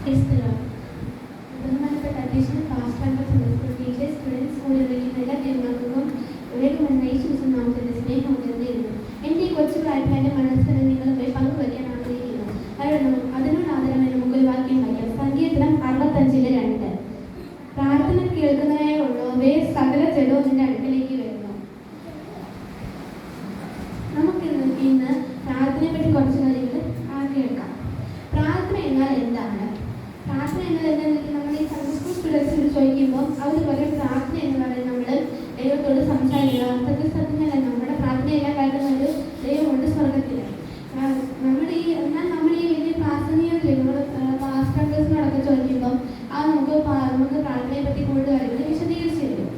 ബഹുമാനപ്പെട്ട അധ്യക്ഷൻ, pastor, teachers, students, സ്കൂളിലിരിക്കുന്ന എല്ലാ തീരുമാനങ്ങൾക്കും വേഗമെന്ന യേശുക്രിസ്തു നാമത്തിന്റെ സ്നേഹം ഉയർന്നിരുന്നു. എൻ്റെ ഈ കൊച്ചു പ്രായത്തിൽ എൻ്റെ മനസ്സിന് നിങ്ങളുമായി പങ്കുവയ്ക്കാൻ ആഗ്രഹിക്കുന്നു. അതിനോട് ആദരമായി നമുക്കൊരു വാക്യം വായിക്കാം. സങ്കീർത്തനം 65:2. പ്രാർത്ഥന കേൾക്കുന്നതിനായുള്ളവേ സകല ജഡവും നിന്റെ അടുക്കലേക്ക് വരുന്നു. നമുക്ക് ഇന്ന് പ്രാർത്ഥനയെ പറ്റി കുറച്ച് കാര്യങ്ങൾ കേൾക്കാം. പ്രാർത്ഥന എന്നാൽ എന്താണ്? പ്രാർത്ഥന എന്നാൽ എന്താണെന്ന് നമ്മൾ ഈ സൺഡേ സ്റ്റുഡൻസിന് ചോദിക്കുമ്പോൾ അവർ പറയും പ്രാർത്ഥന എന്ന് പറയുന്നത് നമ്മൾ ദൈവത്തോട് സംസാരിക്കുക. സത്യസത്യനല്ല, നമ്മുടെ പ്രാർത്ഥനയെല്ലാം കേൾക്കുന്നത് ദൈവമുണ്ട് സ്വർഗത്തിൽ. നമ്മൾ ഈ വലിയ പ്രാർത്ഥനയൊക്കെ നമ്മൾ പാസ്റ്റേഴ്സിനോടൊക്കെ ചോദിക്കുമ്പോൾ നമുക്ക് പ്രാർത്ഥനയെ പറ്റി കൂടുതൽ കാര്യങ്ങൾ വിശദീകരിച്ച് തരും.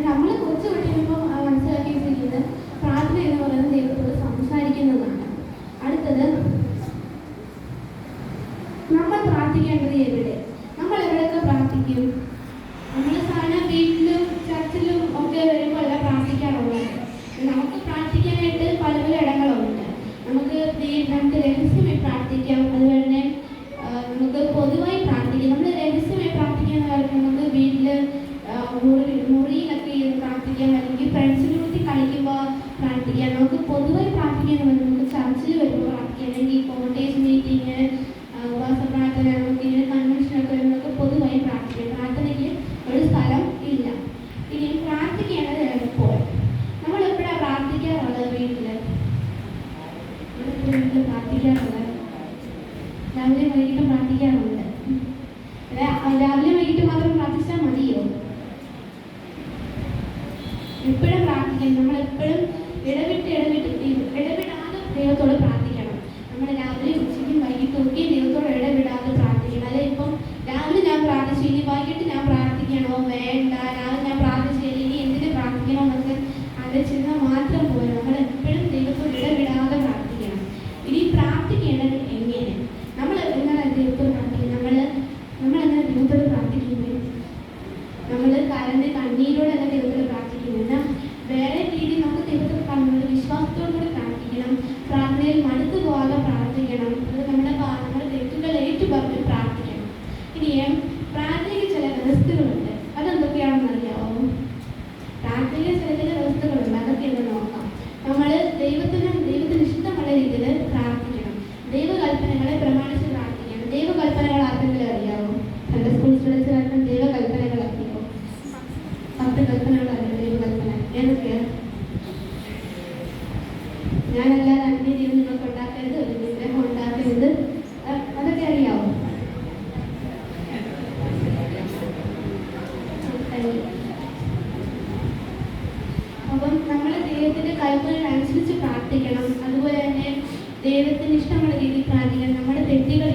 നമ്മൾ കുറച്ച് പഠിക്കുമ്പോൾ മനസ്സിലാക്കി വെച്ചിരിക്കുന്നത് പ്രാർത്ഥന എന്ന് പറയുന്നത് ദൈവത്തോട് സംസാരിക്കുന്നതാണ്. അടുത്തത്, നമ്മൾ പ്രാർത്ഥിക്കേണ്ടത് എവിടെ? നമ്മൾ എവിടെയൊക്കെ പ്രാർത്ഥിക്കും? നമ്മൾ സാധാരണ വീട്ടിലും ചർച്ചിലും ഒക്കെ വരുമ്പോൾ അല്ല പ്രാർത്ഥിക്കാറുള്ളത്. നമുക്ക് പ്രാർത്ഥിക്കാനായിട്ട് പല പല ഇടങ്ങളുണ്ട്. നമുക്ക് രഹസ്യമായി പ്രാർത്ഥിക്കാം, അതുപോലെ തന്നെ നമുക്ക് പൊതുവായി പ്രാർത്ഥിക്കാം. നമ്മൾ രഹസ്യമായി പ്രാർത്ഥിക്കുന്ന കാര്യം നമുക്ക് വീട്ടിൽ മുറിയിലൊക്കെ ഇരുന്ന് പ്രാർത്ഥിക്കാം, അല്ലെങ്കിൽ ഫ്രണ്ട്സിനെ കുറിച്ച് കളിക്കുമ്പോൾ പ്രാർത്ഥിക്കാം. നമുക്ക് പൊതുവായി പ്രാർത്ഥിക്കാൻ നമുക്ക് ചർച്ചിൽ വരുമ്പോൾ പ്രാർത്ഥിക്കാം, അല്ലെങ്കിൽ കോട്ടേജ് മീറ്റിംഗ്, ഉപവാസ പ്രാർത്ഥന, നമുക്ക് ഇങ്ങനെ കൺവെൻഷനൊക്കെ വരുമ്പോൾ പൊതുവായി പ്രാർത്ഥിക്കാം. പ്രാർത്ഥനയ്ക്ക് ഒരു സ്ഥലം ഇല്ല. ഇനി പ്രാർത്ഥിക്കേണ്ടത് എപ്പോൾ? നമ്മൾ എപ്പോഴാണ് പ്രാർത്ഥിക്കാറുള്ളത്? വീട്ടിൽ പ്രാർത്ഥിക്കാറുള്ളത് രാവിലെ വൈകിട്ട് പ്രാർത്ഥിക്കാറുണ്ട്. രാവിലെ വൈകിട്ട് മാത്രം പ്രാർത്ഥിച്ചാൽ മതിയോ? എപ്പോഴും പ്രാർത്ഥിക്കണം. നമ്മൾ എപ്പോഴും ഇടവിടാതെ ദൈവത്തോട് പ്രാർത്ഥിക്കണം. നമ്മൾ രാവിലെ ഉച്ചയ്ക്കും വൈകിട്ടും ഒക്കെ ദൈവത്തോട് ഇടവിടാതെ പ്രാർത്ഥിക്കണം. അല്ലെ ഇപ്പം രാവിലെ ഞാൻ പ്രാർത്ഥിച്ചു, ഇനി വൈകിട്ട് ഞാൻ പ്രാർത്ഥിക്കണോ? വേണ്ട. രാവിലെ ഞാൻ പ്രാർത്ഥിച്ചില്ല, ഇനി എന്തിനു പ്രാർത്ഥിക്കണോ എന്നൊക്കെ ആലോചിച്ചിരുന്നാൽ മാത്രം പോലും നമ്മൾ എപ്പോഴും ദൈവത്തോട് ഇടവിടാതെ പ്രാർത്ഥിക്കണം. ഇനി പ്രാർത്ഥിക്കേണ്ടത് എങ്ങനെ? നമ്മൾ എങ്ങനെ ദൈവത്തോട് പ്രാർത്ഥിക്കുന്നത്? നമ്മൾ എങ്ങനെ ദൈവത്തോട് പ്രാർത്ഥിക്കുന്നത്? നമ്മൾ കണ്ണീരോടെ തന്നെ ദൈവത്തോട് പ്രാർത്ഥിക്കുന്നത്. വേറെ രീതിയിൽ നമുക്ക് ദൈവത്തോട് നമ്മൾ വിശ്വാസത്തോടുകൂടി പ്രാർത്ഥിക്കണം. പ്രാർത്ഥനയിൽ മടുത്തു പോകാതെ പ്രാർത്ഥിക്കണം. അത് നമ്മുടെ തെറ്റുകൾ ഏറ്റുപറഞ്ഞ് പ്രാർത്ഥിക്കണം. ഇനി പ്രാർത്ഥനയ്ക്ക് ചില വ്യവസ്ഥകളുണ്ട്. അതെന്തൊക്കെയാണെന്ന് അറിയാമോ? പ്രാർത്ഥനയിൽ ചില വ്യവസ്ഥകളുണ്ട്. അതൊക്കെ എന്ന് നോക്കാം. നമ്മൾ ദൈവത്തിന് ഇഷ്ടമുള്ള രീതിയിൽ പ്രാർത്ഥിക്കണം. ദൈവകൽപ്പനകളെ പ്രമാണിച്ച് പ്രാർത്ഥിക്കണം. ദൈവകൽപ്പനകൾ ആർക്കെങ്കിലും അറിയാമോ? സൺഡേ സ്കൂൾ സ്റ്റുഡൻസുകാർക്ക് ദൈവകൽപ്പനകൾ അറിയാമോ? 10 കൽപ്പനകൾ അറിയാം. ദൈവകൽപ്പന ഏതൊക്കെയാണ്? ഞാനല്ലാതെ അന്യ ദൈവം നിങ്ങൾക്ക് ഉണ്ടാക്കരുത്, ഒരു വിഗ്രഹം ഉണ്ടാക്കരുത്, അതൊക്കെ അറിയാമോ? അപ്പം നമ്മൾ ദൈവത്തിന്റെ കൽപ്പനകൾ അനുസരിച്ച് പ്രാർത്ഥിക്കണം. അതുപോലെ തന്നെ ദൈവത്തിന് ഇഷ്ടമുള്ള രീതിയിൽ പ്രാർത്ഥിക്കണം. നമ്മുടെ തെറ്റുകൾ